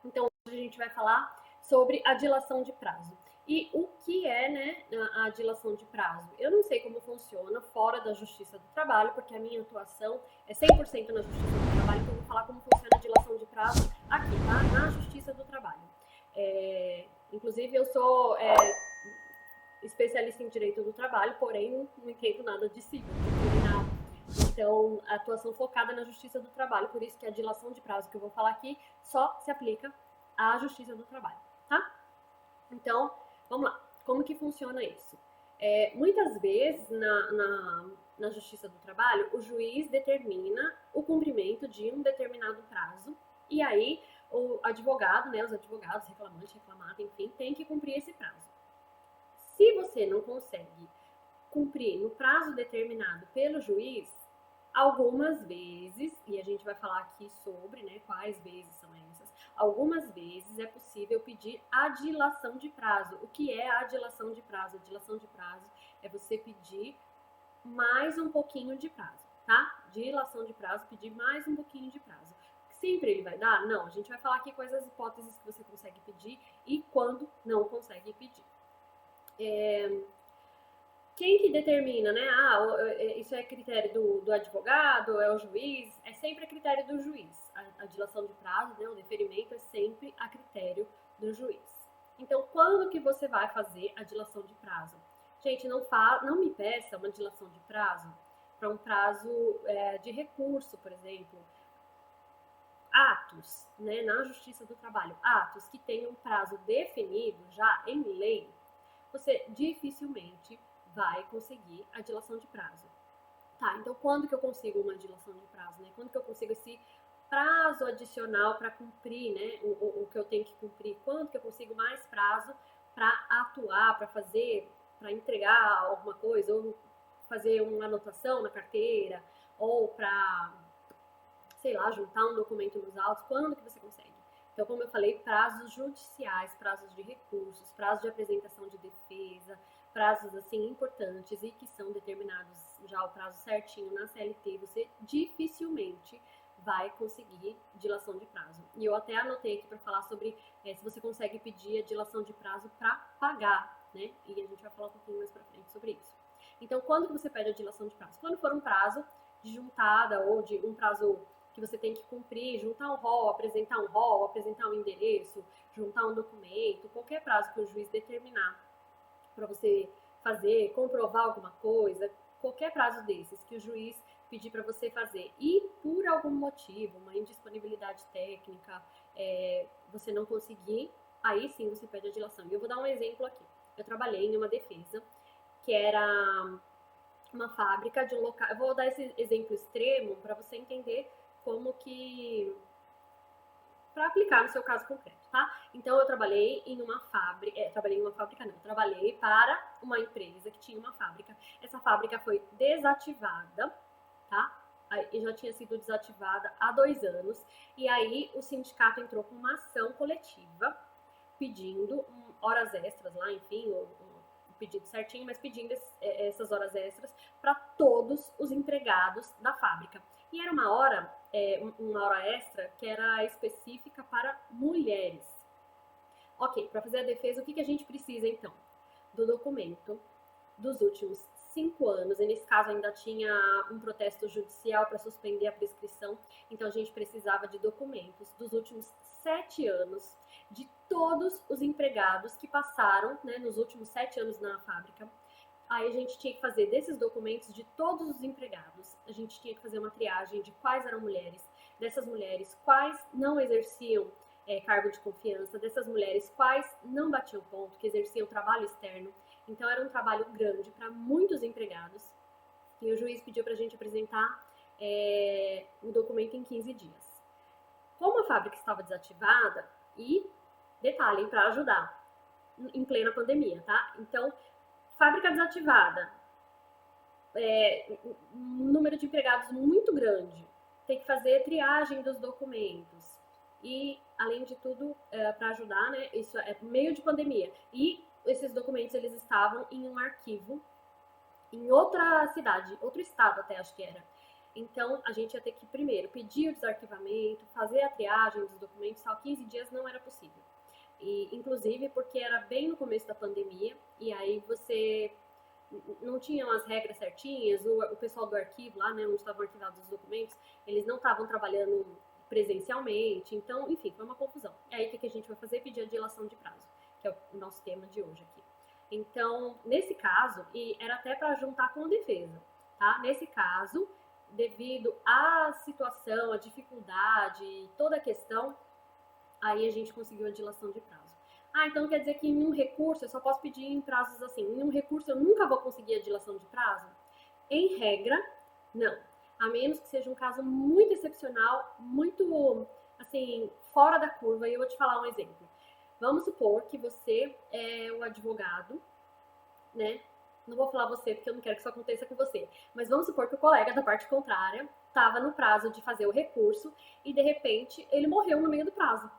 Então, hoje a gente vai falar sobre a dilação de prazo. E o que é, né, a dilação de prazo? Eu não sei como funciona fora da Justiça do Trabalho, porque a minha atuação é 100% na Justiça do Trabalho, então eu vou falar como funciona a dilação de prazo aqui, tá? Na Justiça do Trabalho. Inclusive, eu sou especialista em Direito do Trabalho, porém não entendo nada de civil, de criminal. Então, a atuação focada na Justiça do Trabalho, por isso que a dilação de prazo que eu vou falar aqui só se aplica à Justiça do Trabalho, tá? Então, vamos lá. Como que funciona isso? Muitas vezes, na Justiça do Trabalho, o juiz determina o cumprimento de um determinado prazo e aí o advogado, né, os advogados, reclamante, reclamado, enfim, tem que cumprir esse prazo. Se você não consegue cumprir no prazo determinado pelo juiz, algumas vezes, e a gente vai falar aqui sobre, né, quais vezes são essas, algumas vezes é possível pedir a dilação de prazo. O que é a dilação de prazo? A dilação de prazo é você pedir mais um pouquinho de prazo, tá? Dilação de prazo, pedir mais um pouquinho de prazo. Sempre ele vai dar? Não, a gente vai falar aqui quais as hipóteses que você consegue pedir e quando não consegue pedir. Quem que determina, né? Isso é critério do advogado, é o juiz? É sempre a critério do juiz. A dilação de prazo, né, o deferimento é sempre a critério do juiz. Então, quando que você vai fazer a dilação de prazo? Gente, não me peça uma dilação de prazo para um prazo de recurso, por exemplo. Atos, né, na Justiça do Trabalho, atos que tenham prazo definido já em lei, você dificilmente vai conseguir a dilação de prazo. Tá, então quando que eu consigo uma dilação de prazo, né? Quando que eu consigo esse prazo adicional para cumprir, né? O que eu tenho que cumprir? Quando que eu consigo mais prazo para atuar, para fazer, para entregar alguma coisa, ou fazer uma anotação na carteira, ou para, sei lá, juntar um documento nos autos? Quando que você consegue? Então, como eu falei, prazos judiciais, prazos de recursos, prazos de apresentação de defesa, prazos assim importantes e que são determinados já o prazo certinho na CLT, você dificilmente vai conseguir dilação de prazo. E eu até anotei aqui para falar sobre se você consegue pedir a dilação de prazo para pagar, né? E a gente vai falar um pouquinho mais para frente sobre isso. Então, quando que você pede a dilação de prazo? Quando for um prazo de juntada ou de um prazo que você tem que cumprir, juntar um rol, apresentar um endereço, juntar um documento, qualquer prazo que o juiz determinar para você fazer, comprovar alguma coisa, qualquer prazo desses que o juiz pedir para você fazer e por algum motivo, uma indisponibilidade técnica, você não conseguir, aí sim você pede a dilação. E eu vou dar um exemplo aqui. Eu trabalhei em uma defesa que era uma fábrica de um local. Eu vou dar esse exemplo extremo para você entender como que para aplicar no seu caso concreto, tá? Então eu trabalhei em uma fábrica, trabalhei para uma empresa que tinha uma fábrica. Essa fábrica foi desativada, tá? E já tinha sido desativada há 2 anos. E aí o sindicato entrou com uma ação coletiva pedindo horas extras lá, enfim, o pedido certinho, mas pedindo essas horas extras para todos os empregados da fábrica. E era uma hora extra que era específica para mulheres. Ok, para fazer a defesa, o que a gente precisa então? Do documento dos últimos 5 anos, e nesse caso ainda tinha um protesto judicial para suspender a prescrição, então a gente precisava de documentos dos últimos 7 anos de todos os empregados que passaram, né, nos últimos 7 anos na fábrica. Aí a gente tinha que fazer desses documentos de todos os empregados, a gente tinha que fazer uma triagem de quais eram mulheres, dessas mulheres quais não exerciam cargo de confiança, dessas mulheres quais não batiam ponto, que exerciam trabalho externo. Então era um trabalho grande para muitos empregados e o juiz pediu para a gente apresentar o documento em 15 dias. Como a fábrica estava desativada, e detalhe, para ajudar, em plena pandemia, tá? Então, fábrica desativada, um número de empregados muito grande, tem que fazer triagem dos documentos e, além de tudo, para ajudar, né? Isso é meio de pandemia. E esses documentos eles estavam em um arquivo em outra cidade, outro estado até acho que era. Então, a gente ia ter que, primeiro, pedir o desarquivamento, fazer a triagem dos documentos, só 15 dias não era possível. E, inclusive, porque era bem no começo da pandemia, e aí você não tinham as regras certinhas, o pessoal do arquivo lá, né, onde estavam arquivados os documentos, eles não estavam trabalhando presencialmente, então, enfim, foi uma confusão. E aí, o que a gente vai fazer? Pedir a dilação de prazo, que é o nosso tema de hoje aqui. Então, nesse caso, e era até para juntar com a defesa, tá? Nesse caso, devido à situação, à dificuldade, toda a questão, aí a gente conseguiu a dilação de prazo. Ah, então quer dizer que em um recurso eu só posso pedir em prazos assim. Em um recurso eu nunca vou conseguir a dilação de prazo? Em regra, não. A menos que seja um caso muito excepcional, muito, assim, fora da curva. E eu vou te falar um exemplo. Vamos supor que você é o advogado, né? Não vou falar você, porque eu não quero que isso aconteça com você. Mas vamos supor que o colega da parte contrária estava no prazo de fazer o recurso e, de repente, ele morreu no meio do prazo.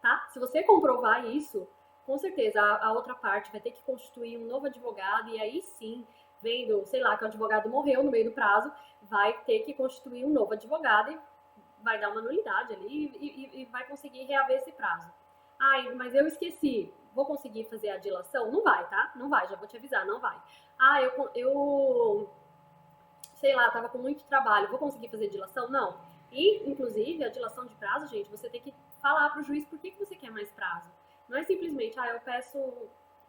Tá? Se você comprovar isso, com certeza a outra parte vai ter que constituir um novo advogado e aí sim, vendo, sei lá, que o advogado morreu no meio do prazo, vai ter que constituir um novo advogado e vai dar uma nulidade ali e vai conseguir reaver esse prazo. Ai, mas eu esqueci, vou conseguir fazer a dilação? Não vai, tá? Não vai, já vou te avisar, não vai. Ah, eu sei lá, tava com muito trabalho, vou conseguir fazer dilação? Não. E, inclusive, a dilação de prazo, gente, você tem que falar para o juiz por que você quer mais prazo. Não é simplesmente, eu peço.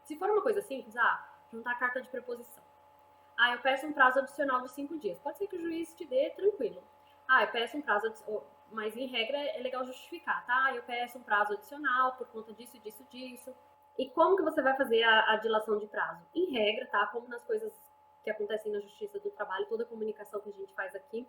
Se for uma coisa simples, juntar a carta de preposição. Eu peço um prazo adicional de 5 dias. Pode ser que o juiz te dê tranquilo. Eu peço um prazo adicional. Mas, em regra, é legal justificar, tá? Eu peço um prazo adicional por conta disso, disso, disso. E como que você vai fazer a dilação de prazo? Em regra, tá? Como nas coisas que acontecem na Justiça do Trabalho, toda a comunicação que a gente faz aqui,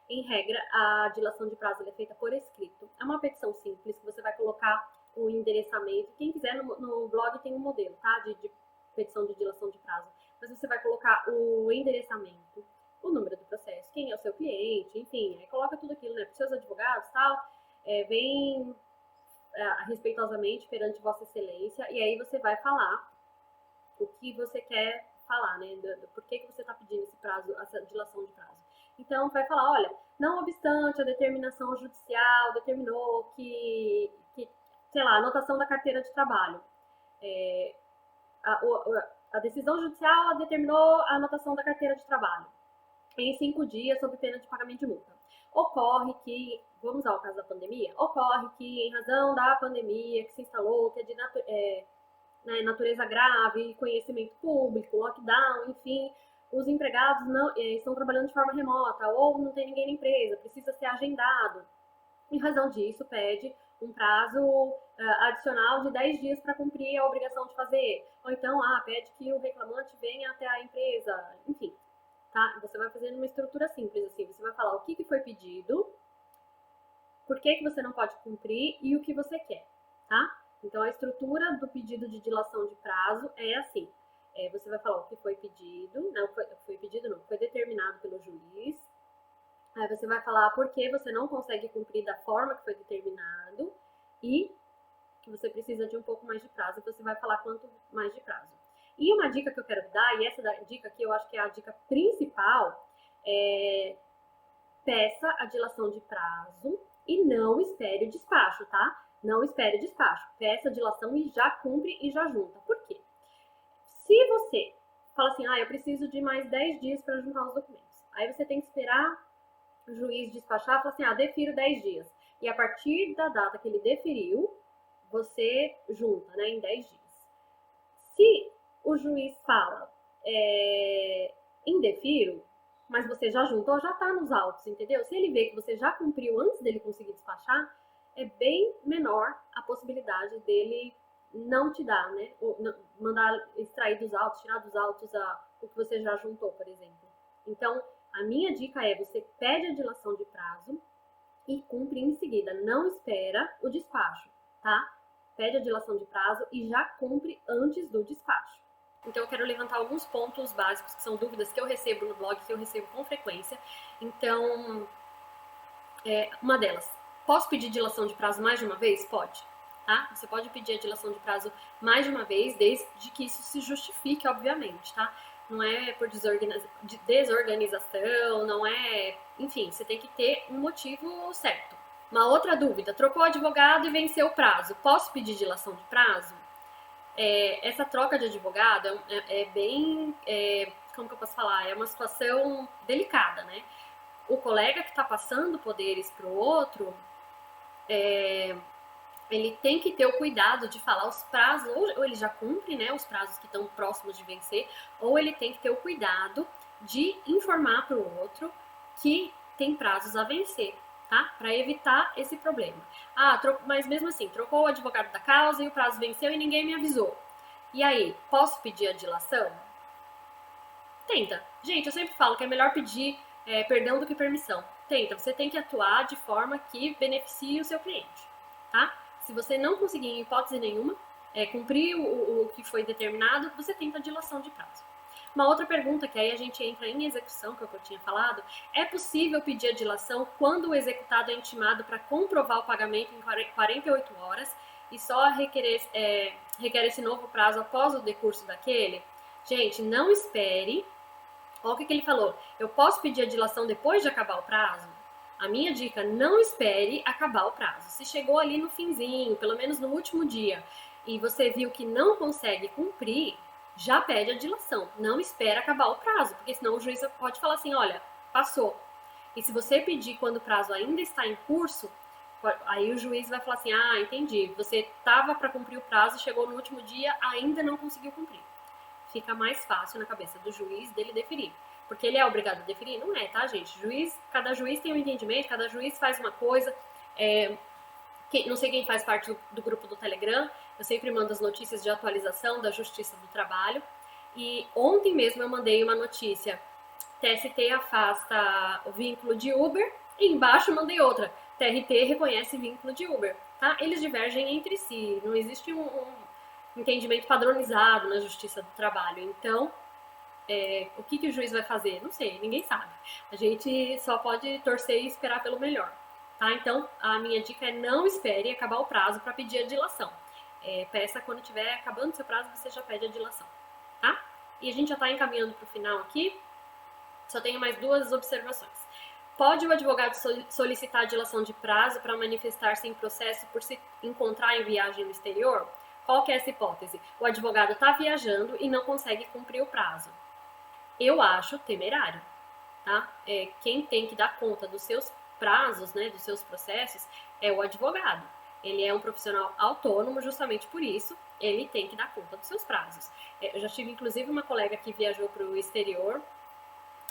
em regra, a dilação de prazo é feita por escrito. É uma petição simples que você vai colocar o endereçamento. Quem quiser, no blog tem um modelo, tá? De petição de dilação de prazo. Mas você vai colocar o endereçamento, o número do processo, quem é o seu cliente, enfim, aí coloca tudo aquilo, né? Para os seus advogados e tal, vem respeitosamente perante Vossa Excelência, e aí você vai falar o que você quer falar, né? Por que você está pedindo esse prazo, essa dilação de prazo. Então, vai falar, olha, não obstante a determinação judicial determinou que sei lá, a anotação da carteira de trabalho. A decisão judicial determinou a anotação da carteira de trabalho em 5 dias sob pena de pagamento de multa. Ocorre que, vamos ao caso da pandemia, ocorre que em razão da pandemia que se instalou, que é de natureza grave, conhecimento público, lockdown, enfim, os empregados não estão trabalhando de forma remota ou não tem ninguém na empresa, precisa ser agendado. Em razão disso, pede um prazo adicional de 10 dias para cumprir a obrigação de fazer. Ou então, pede que o reclamante venha até a empresa, enfim. Tá? Você vai fazer uma estrutura simples, assim, você vai falar o que foi pedido, por que você não pode cumprir e o que você quer, tá? Então, a estrutura do pedido de dilação de prazo é assim. Você vai falar o que foi pedido, não foi pedido não, foi determinado pelo juiz. Aí você vai falar por que você não consegue cumprir da forma que foi determinado e que você precisa de um pouco mais de prazo. Você vai falar quanto mais de prazo. E uma dica que eu quero dar, e essa dica aqui eu acho que é a dica principal, peça a dilação de prazo e não espere o despacho, tá? Não espere o despacho. Peça a dilação e já cumpre e já junta. Por quê? Se você fala assim, eu preciso de mais 10 dias para juntar os documentos. Aí você tem que esperar o juiz despachar e falar assim, defiro 10 dias. E a partir da data que ele deferiu, você junta, né, em 10 dias. Se o juiz fala indefiro, mas você já juntou, já tá nos autos, entendeu? Se ele vê que você já cumpriu antes dele conseguir despachar, é bem menor a possibilidade dele não te dar, né? Ou mandar extrair dos autos, tirar dos autos o que você já juntou, por exemplo. Então, a minha dica é, você pede a dilação de prazo e cumpre em seguida. Não espera o despacho, tá? Pede a dilação de prazo e já cumpre antes do despacho. Então, eu quero levantar alguns pontos básicos, que são dúvidas que eu recebo no blog, que eu recebo com frequência. Então, uma delas, posso pedir dilação de prazo mais de uma vez? Pode, tá? Você pode pedir a dilação de prazo mais de uma vez, desde que isso se justifique, obviamente, tá? Não é por desorganização, não é Enfim, você tem que ter um motivo certo. Uma outra dúvida, trocou o advogado e venceu o prazo, posso pedir dilação de prazo? Essa troca de advogado é bem, como que eu posso falar? É uma situação delicada, né? O colega que está passando poderes para o outro, ele tem que ter o cuidado de falar os prazos, ou ele já cumpre, né, os prazos que estão próximos de vencer, ou ele tem que ter o cuidado de informar para o outro que tem prazos a vencer, tá? Para evitar esse problema. Mas mesmo assim, trocou o advogado da causa e o prazo venceu e ninguém me avisou. E aí, posso pedir a dilação? Tenta. Gente, eu sempre falo que é melhor pedir perdão do que permissão. Tenta, você tem que atuar de forma que beneficie o seu cliente, tá? Se você não conseguir, em hipótese nenhuma, cumprir o que foi determinado, você tenta a dilação de prazo. Uma outra pergunta, que aí a gente entra em execução, que é o que eu tinha falado, é possível pedir a dilação quando o executado é intimado para comprovar o pagamento em 48 horas e só requer esse novo prazo após o decurso daquele? Gente, não espere. Olha o que ele falou. Eu posso pedir a dilação depois de acabar o prazo? A minha dica, não espere acabar o prazo. Se chegou ali no finzinho, pelo menos no último dia, e você viu que não consegue cumprir, já pede a dilação. Não espera acabar o prazo, porque senão o juiz pode falar assim, olha, passou. E se você pedir quando o prazo ainda está em curso, aí o juiz vai falar assim, entendi, você estava para cumprir o prazo, chegou no último dia, ainda não conseguiu cumprir. Fica mais fácil na cabeça do juiz dele deferir. Porque ele é obrigado a deferir? Não é, tá, gente? Cada juiz tem um entendimento, cada juiz faz uma coisa. Não sei quem faz parte do grupo do Telegram, eu sempre mando as notícias de atualização da Justiça do Trabalho. E ontem mesmo eu mandei uma notícia, TST afasta o vínculo de Uber, e embaixo mandei outra, TRT reconhece vínculo de Uber, tá? Eles divergem entre si, não existe um entendimento padronizado na Justiça do Trabalho. Então, o que o juiz vai fazer? Não sei, ninguém sabe. A gente só pode torcer e esperar pelo melhor. Tá? Então, a minha dica é não espere acabar o prazo para pedir a dilação. Peça quando estiver acabando o seu prazo, você já pede a dilação. Tá? E a gente já está encaminhando para o final aqui. Só tenho mais duas observações. Pode o advogado solicitar a dilação de prazo para manifestar-se em processo por se encontrar em viagem no exterior? Qual que é essa hipótese? O advogado está viajando e não consegue cumprir o prazo. Eu acho temerário, tá? Quem tem que dar conta dos seus prazos, né, dos seus processos, é o advogado. Ele é um profissional autônomo, justamente por isso, ele tem que dar conta dos seus prazos. Eu já tive, inclusive, uma colega que viajou para o exterior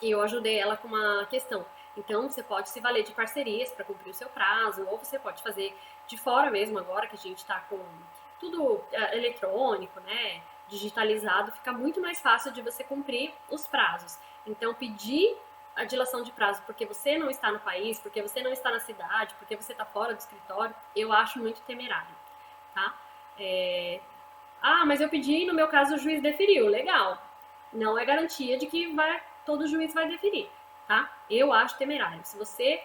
e eu ajudei ela com uma questão. Então, você pode se valer de parcerias para cumprir o seu prazo, ou você pode fazer de fora mesmo, agora que a gente está com tudo eletrônico, né, digitalizado, fica muito mais fácil de você cumprir os prazos. Então, pedir a dilação de prazo porque você não está no país, porque você não está na cidade, porque você está fora do escritório, eu acho muito temerário, tá? Mas eu pedi e no meu caso o juiz deferiu, legal. Não é garantia de que todo juiz vai deferir, tá? Eu acho temerário. Se você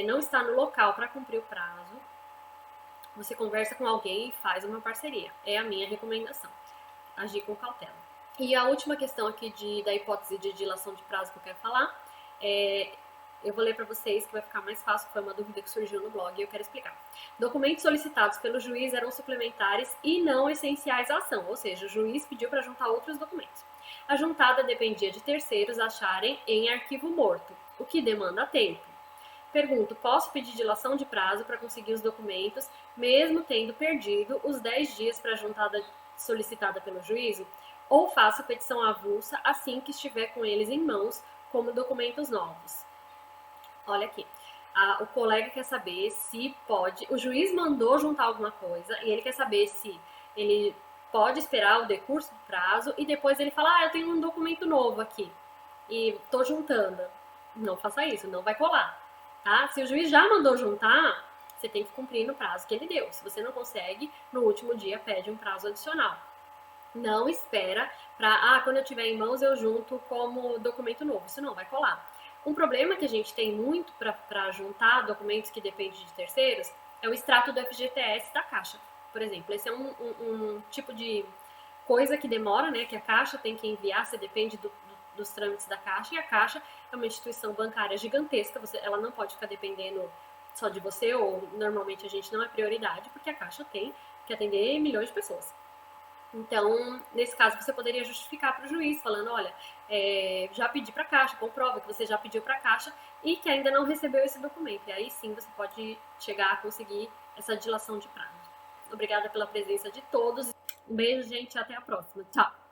não está no local para cumprir o prazo, você conversa com alguém e faz uma parceria. É a minha recomendação. Agir com cautela. E a última questão aqui da hipótese de dilação de prazo que eu quero falar, eu vou ler para vocês que vai ficar mais fácil, foi uma dúvida que surgiu no blog e eu quero explicar. Documentos solicitados pelo juiz eram suplementares e não essenciais à ação, ou seja, o juiz pediu para juntar outros documentos. A juntada dependia de terceiros acharem em arquivo morto, o que demanda tempo. Pergunto, posso pedir dilação de prazo para conseguir os documentos, mesmo tendo perdido os 10 dias para a juntada solicitada pelo juízo? Ou faço petição avulsa assim que estiver com eles em mãos, como documentos novos? Olha aqui, o colega quer saber se pode, o juiz mandou juntar alguma coisa e ele quer saber se ele pode esperar o decurso do prazo e depois ele fala, eu tenho um documento novo aqui e tô juntando. Não faça isso, não vai colar. Tá? Se o juiz já mandou juntar, você tem que cumprir no prazo que ele deu. Se você não consegue, no último dia pede um prazo adicional. Não espera para, quando eu tiver em mãos eu junto como documento novo. Isso não vai colar. Um problema que a gente tem muito para juntar documentos que dependem de terceiros é o extrato do FGTS da Caixa, por exemplo. Esse é um tipo de coisa que demora, né? Que a Caixa tem que enviar, você depende dos trâmites da Caixa, e a Caixa é uma instituição bancária gigantesca, ela não pode ficar dependendo só de você, ou normalmente a gente não é prioridade, porque a Caixa tem que atender milhões de pessoas. Então, nesse caso, você poderia justificar para o juiz, falando, olha, já pedi para a Caixa, comprova que você já pediu para a Caixa e que ainda não recebeu esse documento. E aí sim você pode chegar a conseguir essa dilação de prazo. Obrigada pela presença de todos. Um beijo, gente, até a próxima. Tchau!